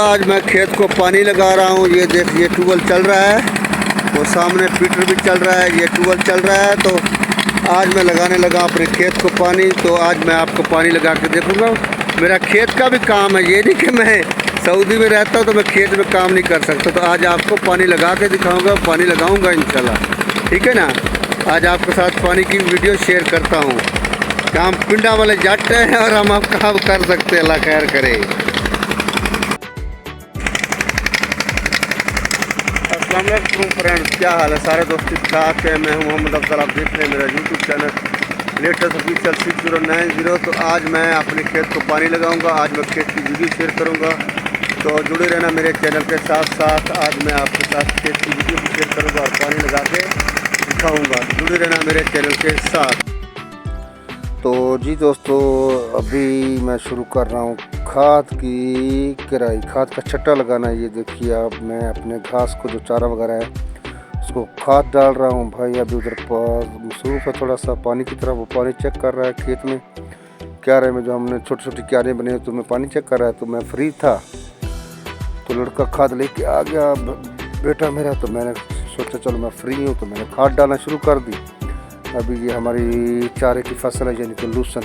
आज मैं खेत को पानी लगा रहा हूँ। ये देखिए ट्यूबवेल चल रहा है, वो सामने पीटर भी चल रहा है, ये ट्यूबवेल चल रहा है। तो आज मैं लगाने लगा अपने खेत को पानी। तो आज मैं आपको पानी लगा के देखूँगा। मेरा खेत का भी काम है, ये नहीं कि मैं सऊदी में रहता हूँ तो मैं खेत में काम नहीं कर सकता। तो आज आपको पानी लगा के दिखाऊँगा, पानी लगाऊँगा इंशाल्लाह, ठीक है ना। आज आपके साथ पानी की वीडियो शेयर करता हूँ। काम पिंडा वाले जट हैं और हम आप काम कर सकते हैं, अल्लाह खैर करे। अस्सलाम वालेकुम फ्रेंड्स, क्या हाल है सारे दोस्त, ठीक ठाक है। मैं हूं मोहम्मद अफजल, आप देख रहे हैं मेरा यूट्यूब चैनल लेटेस्ट ऑफिशियल 6090। तो आज मैं अपने खेत को पानी लगाऊंगा, आज मैं खेत की वीडियो शेयर करूंगा। तो जुड़े रहना मेरे चैनल के साथ साथ। आज मैं आपके साथ खेत की वीडियो भी शेयर करूँगा और पानी लगा के दिखाऊँगा। जुड़े रहना मेरे चैनल के साथ। तो जी दोस्तों, अभी मैं शुरू कर रहा हूँ खाद की किराई, खाद का छट्टा लगाना। ये देखिए आप, मैं अपने घास को जो चारा वगैरह है उसको खाद डाल रहा हूँ। भाई अभी उधर मसरूफ़ है थोड़ा सा पानी की तरफ, वो पानी चेक कर रहा है खेत में क्यारे में, जो हमने छोटी छोटी क्यारे बने तो मैं पानी चेक कर रहा है। तो मैं फ्री था तो लड़का खाद लेके आ गया बेटा मेरा, तो मैंने सोचा चलो मैं फ्री हूँ तो मैंने खाद डालना शुरू कर दी। अभी ये हमारी चारे की फसल है, यानी कि लूसन,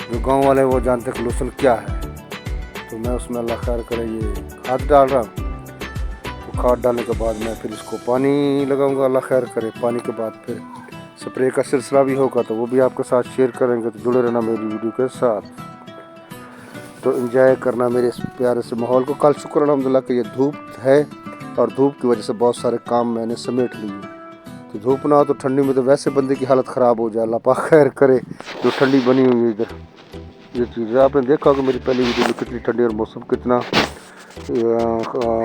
जो गांव वाले वो जानते हैं कि लूसन क्या है। तो मैं उसमें अल्लाह खैर करे ये खाद डाल रहा हूँ। तो खाद डालने के बाद मैं फिर इसको पानी लगाऊंगा, अल्लाह खैर करे। पानी के बाद फिर स्प्रे का सिलसिला भी होगा, तो वो भी आपके साथ शेयर करेंगे। तो जुड़े रहना मेरी वीडियो के साथ, तो एंजॉय करना मेरे इस प्यारे से माहौल को। कल शुक्र अल्हम्दुलिल्लाह कि ये धूप है और धूप की वजह से बहुत सारे काम मैंने समेट लिए। तो धूप ना हो तो ठंडी में तो वैसे बंदे की हालत ख़राब हो जाए, अल्लाह पाक खैर करे। जो ठंडी बनी हुई है इधर, ये चीज़ आपने देखा होगा मेरी पहली वीडियो में कितनी ठंडी और मौसम कितना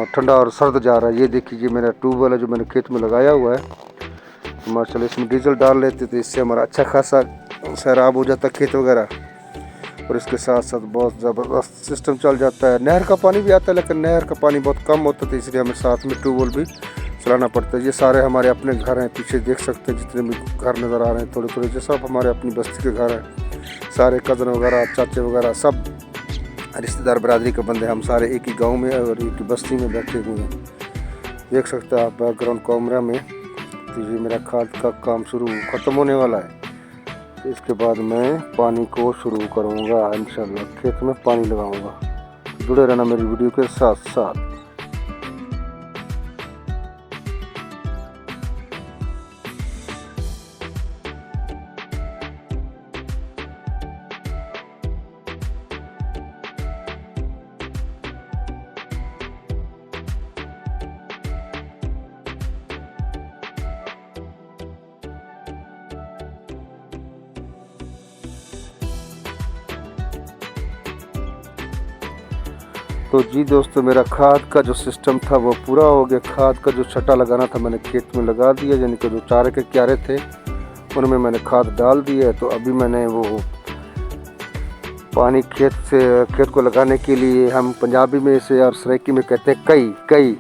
ठंडा और सर्द जा रहा है। ये देखिए, ये मेरा ट्यूबवेल है जो मैंने खेत में लगाया हुआ है। तो माशाल्लाह इसमें डीजल डाल लेते तो इससे हमारा अच्छा खासा सैराब हो जाता खेत वगैरह, और इसके साथ साथ बहुत ज़बरदस्त सिस्टम चल जाता है। नहर का पानी भी आता है, लेकिन नहर का पानी बहुत कम होता था, इसलिए हमें साथ में ट्यूबवेल भी चलाना पड़ता है। ये सारे हमारे अपने घर हैं, पीछे देख सकते हैं जितने भी घर नज़र आ रहे हैं थोड़े थोड़े, ये सब हमारे अपनी बस्ती के घर हैं। सारे कज़न वगैरह, चाचे वगैरह, सब रिश्तेदार बरादरी के बंदे, हम सारे एक ही गांव में और एक ही बस्ती में बैठे हुए हैं। देख सकते हैं आप बैकग्राउंड कैमरा में। तो ये मेरा खाद का काम शुरू ख़त्म होने वाला है। तो इसके बाद मैं पानी को शुरू करूँगा इंशाल्लाह, खेत में पानी लगाऊँगा। जुड़े रहना मेरी वीडियो के साथ साथ। तो जी दोस्तों, मेरा खाद का जो सिस्टम था वो पूरा हो गया। खाद का जो छट्टा लगाना था मैंने खेत में लगा दिया, यानी कि जो चारे के क्यारे थे उनमें मैंने खाद डाल दिया है। तो अभी मैंने वो पानी खेत को लगाने के लिए, हम पंजाबी में इसे और सराइकी में कहते हैं कई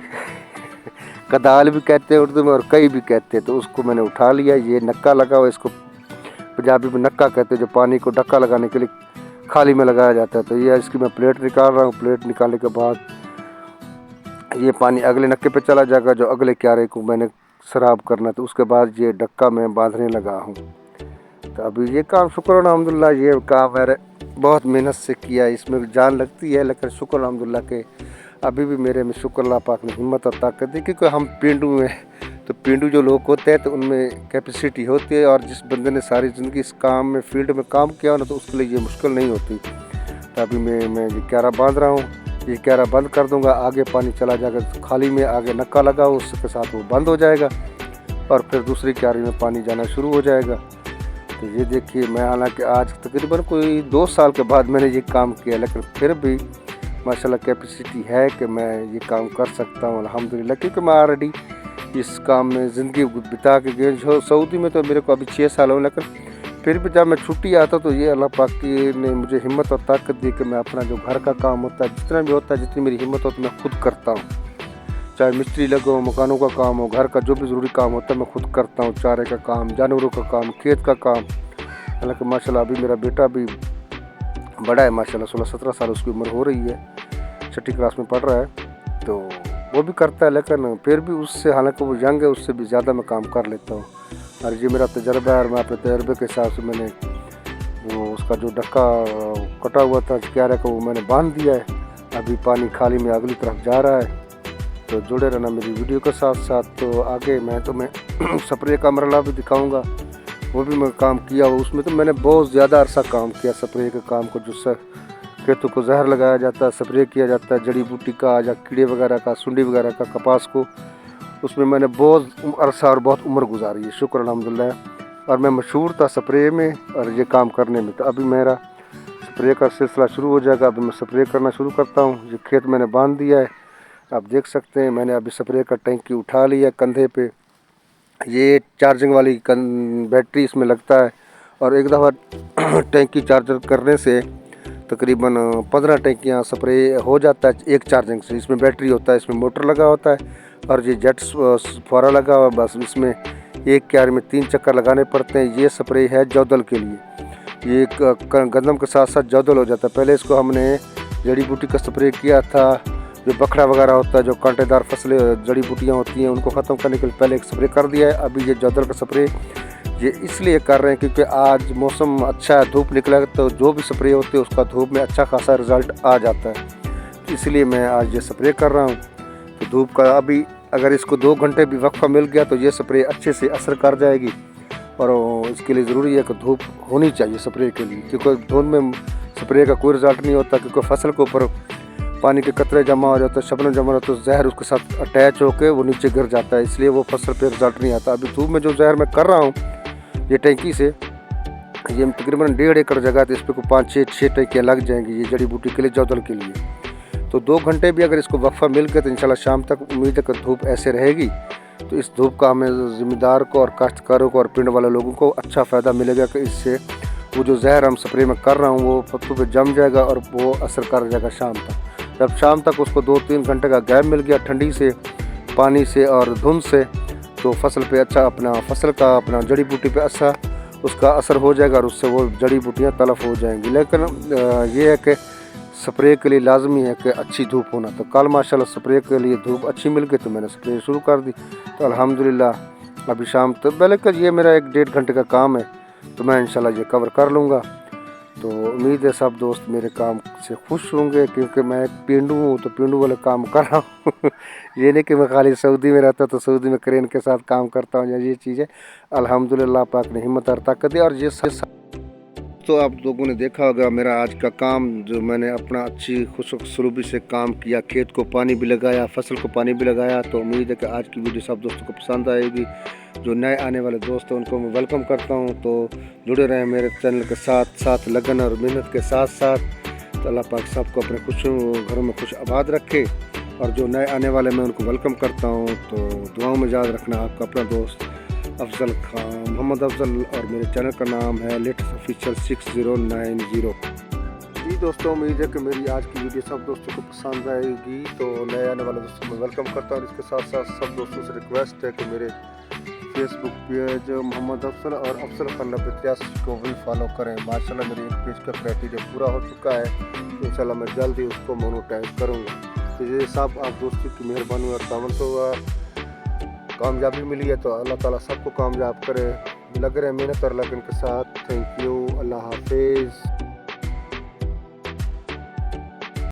कदाल भी कहते हैं उर्दू में और कई भी कहते हैं। तो उसको मैंने उठा लिया, ये नक्का लगा हुआ, इसको पंजाबी में नक्का कहते हैं, जो पानी को डक्का लगाने के लिए खाली में लगाया जाता है। तो ये इसकी मैं प्लेट निकाल रहा हूँ। प्लेट निकालने के बाद ये पानी अगले नक्के पे चला जाएगा, जो अगले क्यारे को मैंने सराब करना। तो उसके बाद ये डक्का मैं बांधने लगा हूँ। तो अभी ये काम शुक्र अल्हम्दुलिल्लाह, ये काम मैंने बहुत मेहनत से किया है, इसमें जान लगती है, लेकिन शुक्र अल्हम्दुलिल्लाह के अभी भी मेरे में शुक्र अल्लाह पाक ने हिम्मत और ताकत दी। क्योंकि हम पेंडू हैं, तो पेंडू जो लोग होते हैं तो उनमें कैपेसिटी होती है, और जिस बंदे ने सारी ज़िंदगी इस काम में फील्ड में काम किया हो ना, तो उसके लिए ये मुश्किल नहीं होती। तो अभी मैं ये क्यारा बांध रहा हूँ, ये क्यारा बंद कर दूँगा, आगे पानी चला जाएगा। खाली में आगे नक्का लगा हो, उसके साथ वो बंद हो जाएगा और फिर दूसरी क्यारी में पानी जाना शुरू हो जाएगा। तो ये देखिए, मैं हालांकि आज तकरीबन कोई 2 साल के बाद मैंने ये काम किया, लेकिन फिर भी माशाल्लाह कैपेसिटी है कि मैं ये काम कर सकता हूँ अल्हम्दुलिल्लाह। क्योंकि मैं ऑलरेडी इस काम में ज़िंदगी बिता के गए। सऊदी में तो मेरे को अभी 6 साल हो, लेकिन फिर भी जब मैं छुट्टी आता तो ये अल्लाह पाक ने मुझे हिम्मत और ताकत दी कि मैं अपना जो घर का काम होता है, जितना भी होता है, जितनी मेरी हिम्मत होती है मैं खुद करता हूँ। चाहे मिस्त्री लगो, मकानों का काम हो, घर का जो भी ज़रूरी काम होता है मैं खुद करता हूँ। चारे का काम, जानवरों का काम, खेत का काम। हालांकि माशाल्लाह अभी मेरा बेटा भी बड़ा है, माशाल्लाह 16-17 साल उसकी उम्र हो रही है। छठी क्लास में पढ़ रहा है, तो वो भी करता है, लेकिन फिर भी उससे, हालांकि वो यंग है, उससे भी ज़्यादा मैं काम कर लेता हूँ। और ये मेरा तजर्बा है और मैं अपने तजर्बे के हिसाब से मैंने वो उसका जो डक्का कटा हुआ था क्यारा का वो मैंने बांध दिया है। अभी पानी खाली में अगली तरफ जा रहा है, तो जुड़े रहना मेरी वीडियो के साथ साथ। तो आगे मैं तुम्हें स्प्रे का मरला भी दिखाऊंगा, वो भी मैं काम किया हो उसमें। तो मैंने बहुत ज़्यादा अरसा काम किया स्प्रे के काम को, जो खेतों को जहर लगाया जाता है, स्प्रे किया जाता है, जड़ी बूटी का या कीड़े वगैरह का, सुंडी वगैरह का, कपास को, उसमें मैंने बहुत अरसा और बहुत उम्र गुजारी है, शुक्र अल्हम्दुलिल्लाह। और मैं मशहूर था स्प्रे में और ये काम करने में। तो अभी मेरा स्प्रे का सिलसिला शुरू हो जाएगा। अभी मैं स्प्रे करना शुरू करता हूँ। ये खेत मैंने बांध दिया है, आप देख सकते हैं। मैंने अभी स्प्रे का टैंकी उठा लिया कंधे पे। ये चार्जिंग वाली बैटरी इसमें लगता है, और एक दफ़ा टैंकी चार्जर करने से तकरीबन 15 टैंकियाँ स्प्रे हो जाता है एक चार्जिंग से। इसमें बैटरी होता है, इसमें मोटर लगा होता है और ये जेट फुहारा लगा हुआ। बस इसमें एक क्यारे में 3 चक्कर लगाने पड़ते हैं। ये स्प्रे है जौदल के लिए, ये गंदम के साथ साथ जौदल हो जाता है। पहले इसको हमने जड़ी बूटी का स्प्रे किया था, जो बखड़ा वगैरह होता है, जो कांटेदार फसलें जड़ी बूटियाँ होती हैं, उनको ख़त्म करने के लिए पहले एक स्प्रे कर दिया है। अभी ये जौदल का स्प्रे ये इसलिए कर रहे हैं क्योंकि आज मौसम अच्छा है, धूप निकला, तो जो भी स्प्रे होते हैं उसका धूप में अच्छा खासा रिज़ल्ट आ जाता है। तो इसलिए मैं आज ये स्प्रे कर रहा हूँ। तो धूप का अभी अगर इसको 2 घंटे भी वक्फा मिल गया तो ये स्प्रे अच्छे से असर कर जाएगी। और इसके लिए ज़रूरी है कि धूप होनी चाहिए स्प्रे के लिए, क्योंकि धुंध में स्प्रे का कोई रिज़ल्ट नहीं होता, क्योंकि फसल के ऊपर पानी के कतरे जमा हो जाते हैं, शबनम जमा होता है, तो जहर उसके साथ अटैच होकर वो नीचे गिर जाता है, इसलिए वो फसल पे रिज़ल्ट नहीं आता। अभी धूप में जो जहर मैं कर रहा हूँ ये टैंकी से, ये तकरीबन 1.5 एकड़ जगह, तो इस पर को 5-6 टैंकियाँ लग जाएंगी ये जड़ी बूटी के लिए, जौदल के लिए। तो 2 घंटे भी अगर इसको वक्फा मिल गया तो इंशाल्लाह शाम तक उम्मीद है कि धूप ऐसे रहेगी। तो इस धूप का हमें ज़िम्मेदार को और काश्तकारों को और पिंड वाले लोगों को अच्छा फ़ायदा मिलेगा कि इससे वो जो जहर हम स्प्रे में कर रहा हूँ वो पत्तों पे जम जाएगा और वो असर कर जाएगा शाम तक। जब शाम तक उसको 2-3 घंटे का गैप मिल गया ठंडी से, पानी से और धुंध से, तो फसल पे अच्छा अपना जड़ी बूटी पे अच्छा उसका असर हो जाएगा और उससे वो जड़ी बूटियाँ तलफ हो जाएंगी। लेकिन ये है कि स्प्रे के लिए लाजमी है कि अच्छी धूप होना। तो कल माशाल्लाह स्प्रे के लिए धूप अच्छी मिल गई तो मैंने स्प्रे शुरू कर दी। तो अल्हम्दुलिल्लाह अभी शाम तक, बल्कि ये मेरा 1-1.5 घंटे का काम है, तो मैं इंशाल्लाह ये कवर कर लूँगा। तो उम्मीद है सब दोस्त मेरे काम से खुश होंगे, क्योंकि मैं एक पेंडू हूँ तो पेंडू वाले काम कर रहा हूँ। ये नहीं कि मैं खाली सऊदी में रहता तो सऊदी में क्रेन के साथ काम करता हूँ या ये चीज़ें। अल्हम्दुलिल्लाह पाक ने हिम्मत और ताकत दी। और ये तो आप लोगों ने देखा होगा मेरा आज का काम, जो मैंने अपना अच्छी खुशसलूबी से काम किया, खेत को पानी भी लगाया, फसल को पानी भी लगाया। तो उम्मीद है कि आज की वीडियो सब दोस्तों को पसंद आएगी। जो नए आने वाले दोस्त हैं उनको मैं वेलकम करता हूं। तो जुड़े रहें मेरे चैनल के साथ लगन और मेहनत के साथ। तो अल्लाह पाक सबको अपने घरों में खुश आबाद रखे। और जो नए आने वाले मैं उनको वेलकम करता हूँ। तो दुआओं में याद रखना, आपका अपना दोस्त अफजल खान, मोहम्मद अफजल, और मेरे चैनल का नाम है लेटेस्ट ऑफिशियल 6090। जी दोस्तों, उम्मीद है कि मेरी आज की वीडियो सब दोस्तों को पसंद आएगी। तो नए आने वाले दोस्तों को वेलकम करता हूँ। इसके साथ साथ सब दोस्तों से रिक्वेस्ट है कि मेरे फेसबुक पेज मोहम्मद अफजल और अफजल खान 83 को भी फॉलो करें। माशाल्लाह मेरे एक पेज का क्राइटेरिया पूरा हो चुका है, इंशाल्लाह मैं जल्द ही उसको मोनेटाइज करूँगा। तो ये सब आप दोस्तों की मेहरबानी और तावन तो कामयाबी मिली है। तो अल्लाह ताला सबको कामयाब करे। लग रहे मेहनत और लगन के साथ। थैंक यू, अल्लाह हाफिज़।